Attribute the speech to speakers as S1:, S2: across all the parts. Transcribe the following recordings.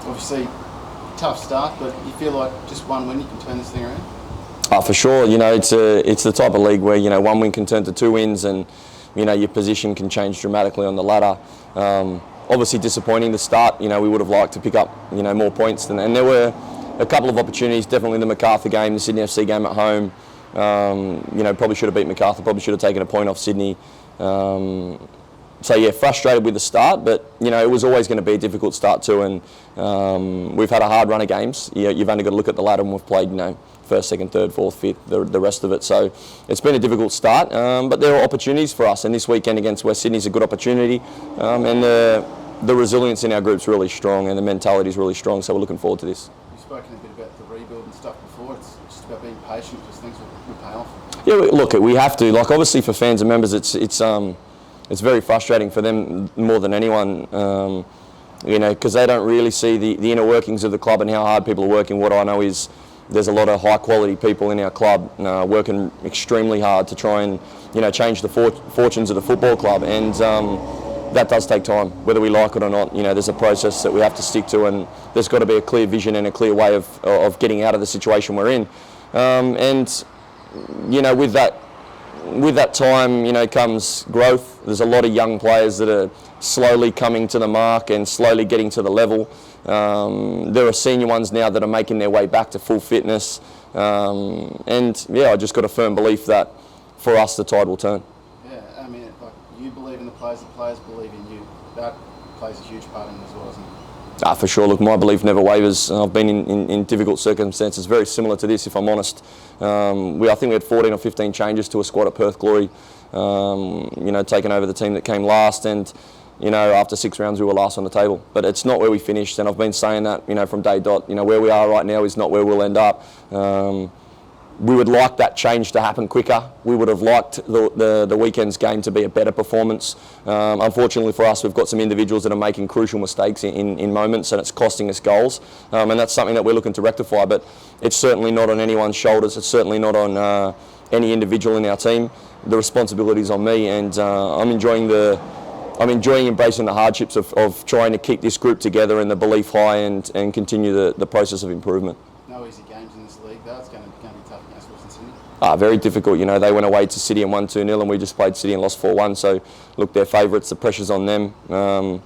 S1: Obviously, tough start, but you feel like just one win you can turn this thing around?
S2: For sure. It's the type of league where, one win can turn to 2 wins and, your position can change dramatically on the ladder. Obviously disappointing the start. We would have liked to pick up, more points. And there were a couple of opportunities, definitely the Macarthur game, the Sydney FC game at home. Probably should have beat Macarthur, probably should have taken a point off Sydney. So yeah, frustrated with the start, but it was always going to be a difficult start too. And we've had a hard run of games. You've only got to look at the ladder, and we've played, first, second, third, fourth, fifth, the rest of it. So it's been a difficult start, but there are opportunities for us. And this weekend against West Sydney is a good opportunity. And the resilience in our group's really strong, and the mentality is really strong. So we're looking forward to this.
S1: You've spoken a bit about the rebuild and stuff before. It's just about being patient because things will pay off.
S2: Yeah, look, we have to. Like, obviously for fans and members, it's very frustrating for them more than anyone, because they don't really see the inner workings of the club and how hard people are working. What I know is there's a lot of high quality people in our club working extremely hard to try and change the fortunes of the football club, and that does take time, whether we like it or not. There's a process that we have to stick to, and there's got to be a clear vision and a clear way of getting out of the situation we're in. With that time, comes growth. There's a lot of young players that are slowly coming to the mark and slowly getting to the level. There are senior ones now that are making their way back to full fitness. I just got a firm belief that for us the tide will turn.
S1: Yeah, I mean, like, you believe in the players believe in you. That plays a huge part in it as well, isn't it?
S2: For sure. Look, my belief never wavers. I've been in difficult circumstances, very similar to this, if I'm honest. I think we had 14 or 15 changes to a squad at Perth Glory, taking over the team that came last, and after 6 rounds we were last on the table. But it's not where we finished, and I've been saying that from day dot. Where we are right now is not where we'll end up. We would like that change to happen quicker. We would have liked the weekend's game to be a better performance. Unfortunately for us, we've got some individuals that are making crucial mistakes in moments, and it's costing us goals. And that's something that we're looking to rectify. But it's certainly not on anyone's shoulders. It's certainly not on any individual in our team. The responsibility is on me, and I'm enjoying embracing the hardships of trying to keep this group together and the belief high and continue the process of improvement.
S1: No easy games in this league, though. It's going to be tough against Western Sydney.
S2: Very difficult. They went away to City and won 2-0, and we just played City and lost 4-1. So, look, they're favourites. The pressure's on them, and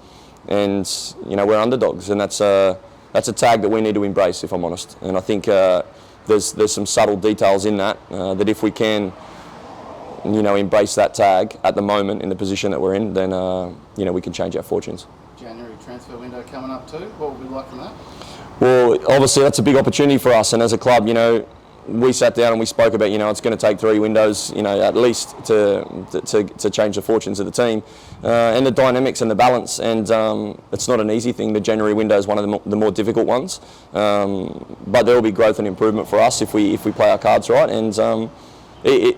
S2: we're underdogs, and that's a tag that we need to embrace, if I'm honest. And I think there's some subtle details in that that if we can, embrace that tag at the moment in the position that we're in, then we can change our fortunes.
S1: January transfer window coming up too. What would we like from that?
S2: Well, obviously that's a big opportunity for us, and as a club, we sat down and we spoke about, it's going to take 3 windows, at least to change the fortunes of the team, and the dynamics and the balance. And it's not an easy thing. The January window is one of the more difficult ones, but there will be growth and improvement for us if we play our cards right. And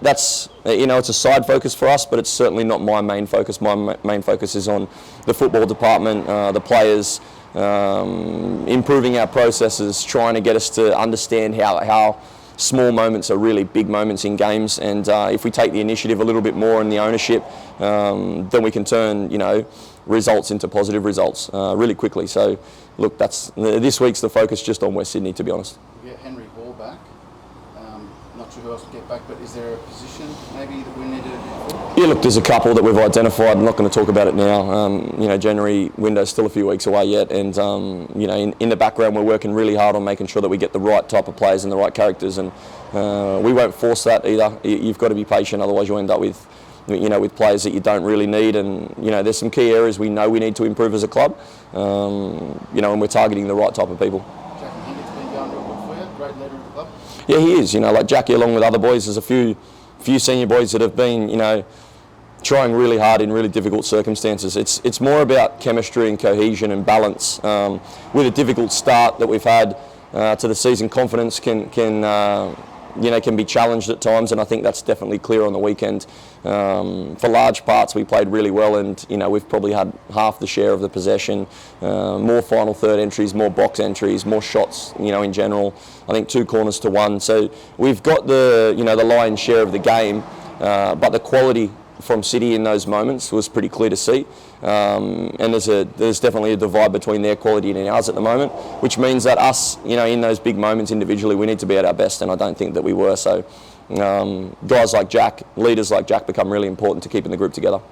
S2: that's it's a side focus for us, but it's certainly not my main focus. My main focus is on the football department, the players. Improving our processes, trying to get us to understand how small moments are really big moments in games, and if we take the initiative a little bit more and the ownership, then we can turn results into positive results really quickly. So look, this week's the focus just on West Sydney, to be honest.
S1: We get Henry Hall back. Not sure who else will get back, but is there a position maybe that we need to fill?
S2: Yeah, look, there's a couple that we've identified. I'm not going to talk about it now. January window's still a few weeks away yet, and in the background we're working really hard on making sure that we get the right type of players and the right characters, and we won't force that either. You've got to be patient, otherwise you end up with players that you don't really need. And there's some key areas we know we need to improve as a club, and we're targeting the right type of people.
S1: Jack and Henry's been going real good for you. Great leader of the club.
S2: Yeah, he is. Like Jackie, along with other boys, there's a few senior boys that have been, trying really hard in really difficult circumstances. It's more about chemistry and cohesion and balance. With a difficult start that we've had to the season, confidence can be challenged at times, and I think that's definitely clear on the weekend. For large parts, we played really well, and we've probably had half the share of the possession, more final third entries, more box entries, more shots. In general, I think 2 corners to 1. So we've got the lion's share of the game, but the quality from City in those moments was pretty clear to see. And there's definitely a divide between their quality and ours at the moment, which means that us, in those big moments individually, we need to be at our best, and I don't think that we were. So guys like Jack, leaders like Jack, become really important to keeping the group together.